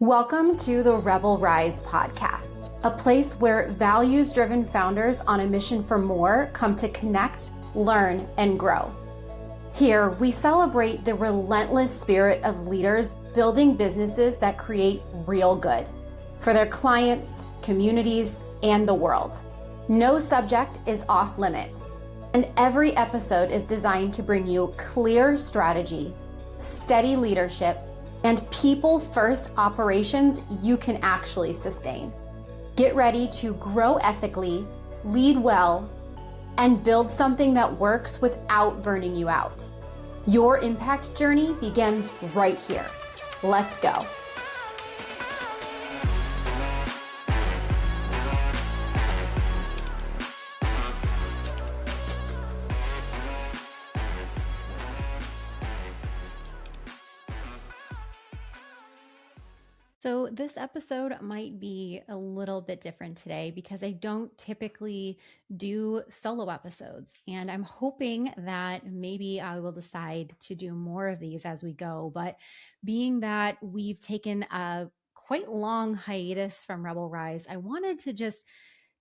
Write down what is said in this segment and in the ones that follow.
Welcome to the Rebel Rise podcast, a place where values-driven founders on a mission for more come to connect, learn, and grow. Here, we celebrate the relentless spirit of leaders building businesses that create real good for their clients, communities, and the world. No subject is off limits, and every episode is designed to bring you clear strategy, steady leadership, and people-first operations you can actually sustain. Get ready to grow ethically, lead well, and build something that works without burning you out. Your impact journey begins right here. Let's go. So this episode might be a little bit different today because I don't typically do solo episodes, and I'm hoping that maybe I will decide to do more of these as we go. But being that we've taken a quite long hiatus from Rebel Rise, I wanted to just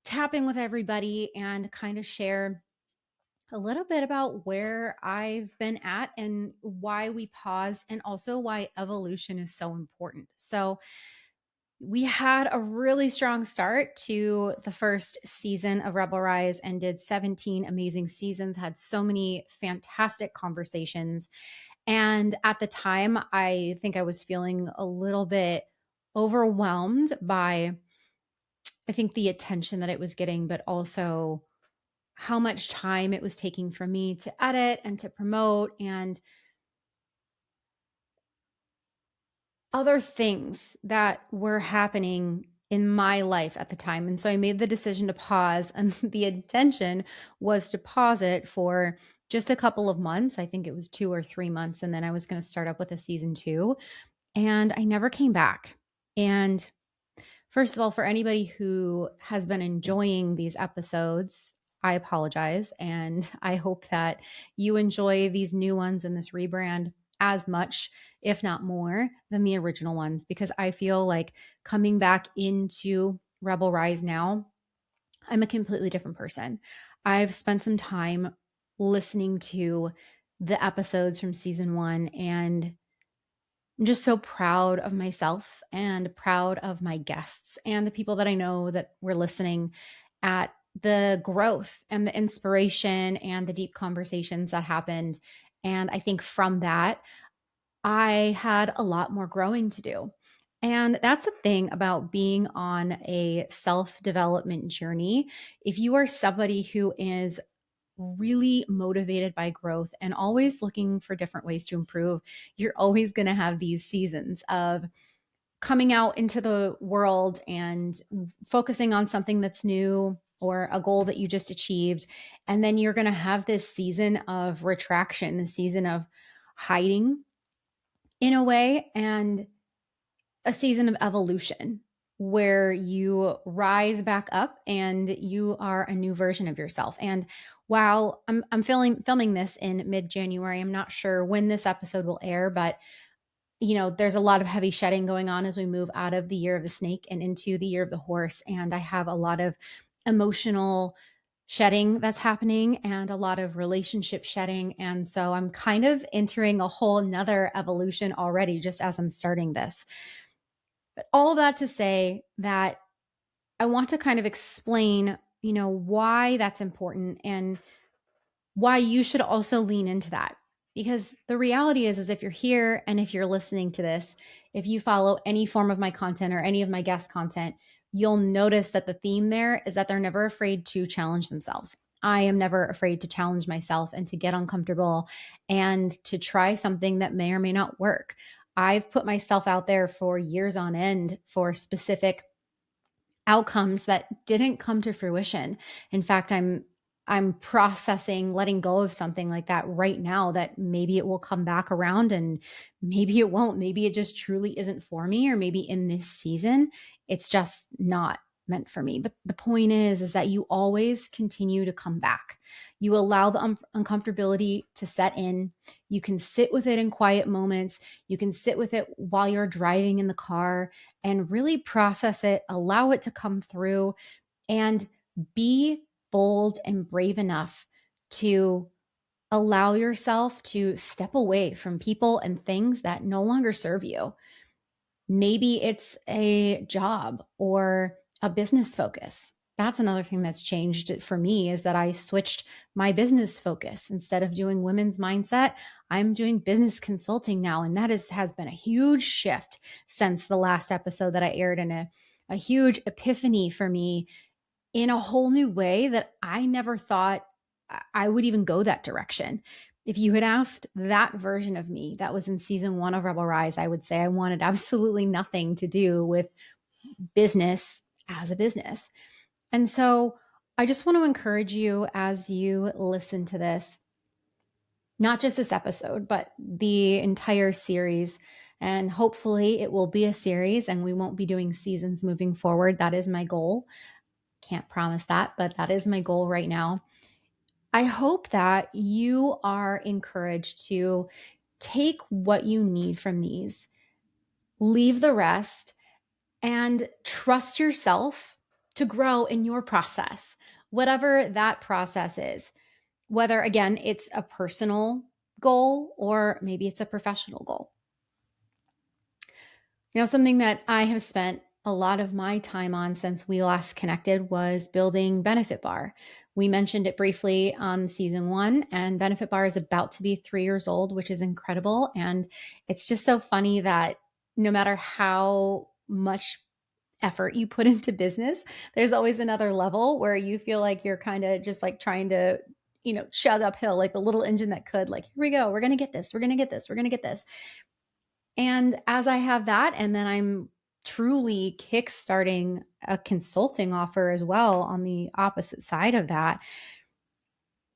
tap in with everybody and kind of share a little bit about where I've been at and why we paused, and also why evolution is so important. So we had a really strong start to the first season of Rebel Rise and did 17 amazing seasons, had so many fantastic conversations. And at the time, I think I was feeling a little bit overwhelmed by, I think, the attention that it was getting, but also how much time it was taking for me to edit and to promote and other things that were happening in my life at the time. And so I made the decision to pause, and the intention was to pause it for just a couple of months. I think it was 2 or 3 months. And then I was going to start up with a season 2, and I never came back. And first of all, for anybody who has been enjoying these episodes, I apologize. And I hope that you enjoy these new ones and this rebrand as much, if not more, than the original ones, because I feel like coming back into Rebel Rise now, I'm a completely different person. I've spent some time listening to the episodes from season 1, and I'm just so proud of myself and proud of my guests and the people that I know that were listening at the growth and the inspiration and the deep conversations that happened. And I think from that, I had a lot more growing to do. And that's the thing about being on a self-development journey. If you are somebody who is really motivated by growth and always looking for different ways to improve, you're always going to have these seasons of coming out into the world and focusing on something that's new or a goal that you just achieved. And then you're going to have this season of retraction, the season of hiding in a way, and a season of evolution where you rise back up and you are a new version of yourself. And while I'm filming this in mid-January, I'm not sure when this episode will air, but there's a lot of heavy shedding going on as we move out of the year of the snake and into the year of the horse. And I have a lot of emotional shedding that's happening and a lot of relationship shedding. And so I'm kind of entering a whole nother evolution already just as I'm starting this. But all of that to say that I want to kind of explain, why that's important and why you should also lean into that. Because the reality is if you're here and if you're listening to this, if you follow any form of my content or any of my guest content, you'll notice that the theme there is that they're never afraid to challenge themselves. I am never afraid to challenge myself and to get uncomfortable and to try something that may or may not work. I've put myself out there for years on end for specific outcomes that didn't come to fruition. In fact, I'm processing letting go of something like that right now, that maybe it will come back around and maybe it won't. Maybe it just truly isn't for me, or maybe in this season, it's just not meant for me. But the point is that you always continue to come back. You allow the uncomfortability to set in. You can sit with it in quiet moments. You can sit with it while you're driving in the car and really process it, allow it to come through, and be bold and brave enough to allow yourself to step away from people and things that no longer serve you. Maybe it's a job or a business focus. That's another thing that's changed for me, is that I switched my business focus. Instead of doing women's mindset, I'm doing business consulting now. And that has been a huge shift since the last episode that I aired, and a huge epiphany for me in a whole new way that I never thought I would even go that direction. If you had asked that version of me that was in season 1 of Rebel Rise, I would say I wanted absolutely nothing to do with business as a business. And so I just want to encourage you, as you listen to this, not just this episode, but the entire series. And hopefully it will be a series and we won't be doing seasons moving forward. That is my goal. Can't promise that, but that is my goal right now. I hope that you are encouraged to take what you need from these, leave the rest, and trust yourself to grow in your process, whatever that process is. Whether, again, it's a personal goal or maybe it's a professional goal. Something that I have spent a lot of my time on since we last connected was building Benefit Bar. We mentioned it briefly on season 1, and Benefit Bar is about to be 3 years old, which is incredible. And it's just so funny that no matter how much effort you put into business, there's always another level where you feel like you're kind of just like trying to, chug uphill like the little engine that could, like, here we go, we're going to get this, we're going to get this, we're going to get this. And as I have that, and then I'm truly kickstarting a consulting offer as well on the opposite side of that,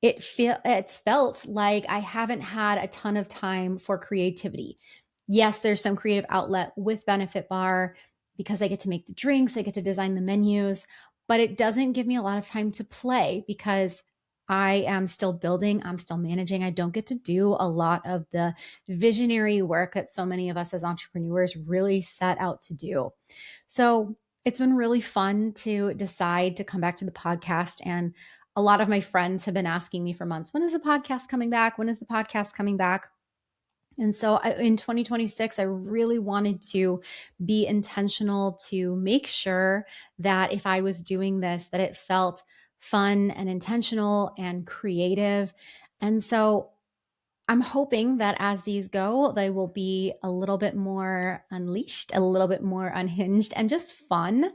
it's felt like I haven't had a ton of time for creativity. Yes, there's some creative outlet with Benefit Bar because I get to make the drinks, I get to design the menus, but it doesn't give me a lot of time to play because I am still building, I'm still managing. I don't get to do a lot of the visionary work that so many of us as entrepreneurs really set out to do. So it's been really fun to decide to come back to the podcast. And a lot of my friends have been asking me for months, when is the podcast coming back? When is the podcast coming back? And so in 2026, I really wanted to be intentional to make sure that if I was doing this, that it felt fun and intentional and creative. And so I'm hoping that as these go, they will be a little bit more unleashed, a little bit more unhinged, and just fun.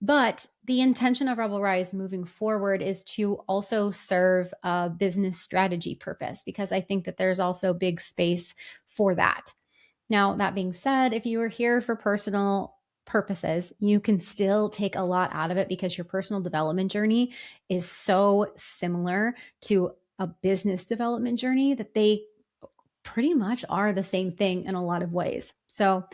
But the intention of Rebel Rise moving forward is to also serve a business strategy purpose, because I think that there's also big space for that. Now, that being said, if you are here for personal purposes, you can still take a lot out of it because your personal development journey is so similar to a business development journey that they pretty much are the same thing in a lot of ways. So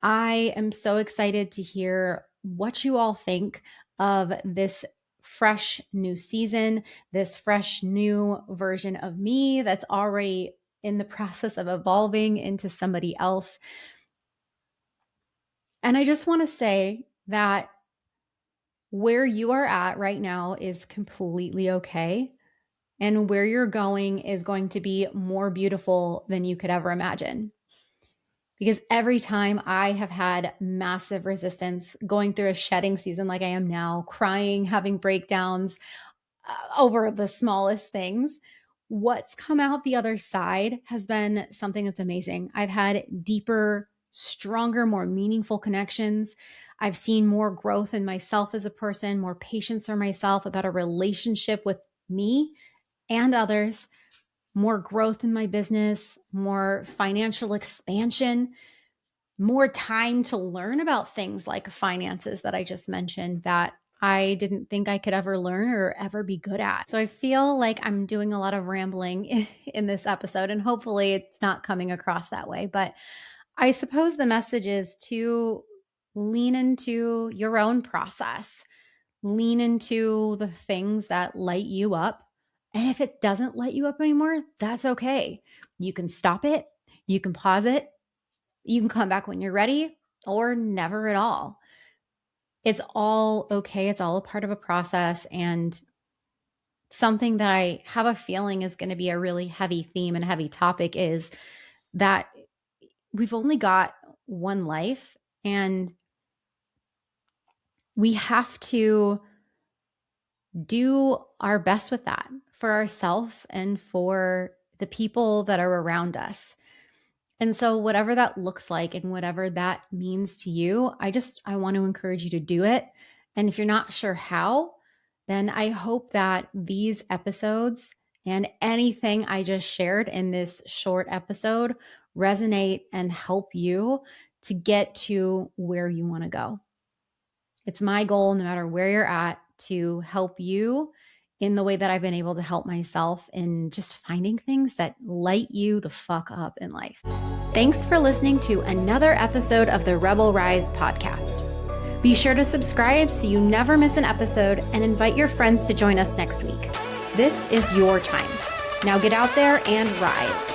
I am so excited to hear what you all think of this fresh new season, this fresh new version of me that's already in the process of evolving into somebody else. And I just want to say that where you are at right now is completely okay. And where you're going is going to be more beautiful than you could ever imagine. Because every time I have had massive resistance going through a shedding season like I am now, crying, having breakdowns over the smallest things, what's come out the other side has been something that's amazing. I've had deeper, stronger, more meaningful connections. I've seen more growth in myself as a person, more patience for myself, a better relationship with me and others, more growth in my business, more financial expansion, more time to learn about things like finances that I just mentioned that I didn't think I could ever learn or ever be good at. So I feel like I'm doing a lot of rambling in this episode, and hopefully it's not coming across that way. But I suppose the message is to lean into your own process. lean into the things that light you up. And if it doesn't light you up anymore, that's okay. You can stop it. You can pause it. You can come back when you're ready or never at all. It's all okay. It's all a part of a process. And something that I have a feeling is going to be a really heavy theme and heavy topic is that we've only got one life, and we have to do our best with that for ourselves and for the people that are around us. And so whatever that looks like and whatever that means to you, I want to encourage you to do it. And if you're not sure how, then I hope that these episodes and anything I just shared in this short episode resonate and help you to get to where you want to go. It's my goal, no matter where you're at, to help you in the way that I've been able to help myself in just finding things that light you the fuck up in life. Thanks for listening to another episode of the Rebel Rise podcast. Be sure to subscribe so you never miss an episode, and invite your friends to join us next week. This is your time. Now get out there and rise.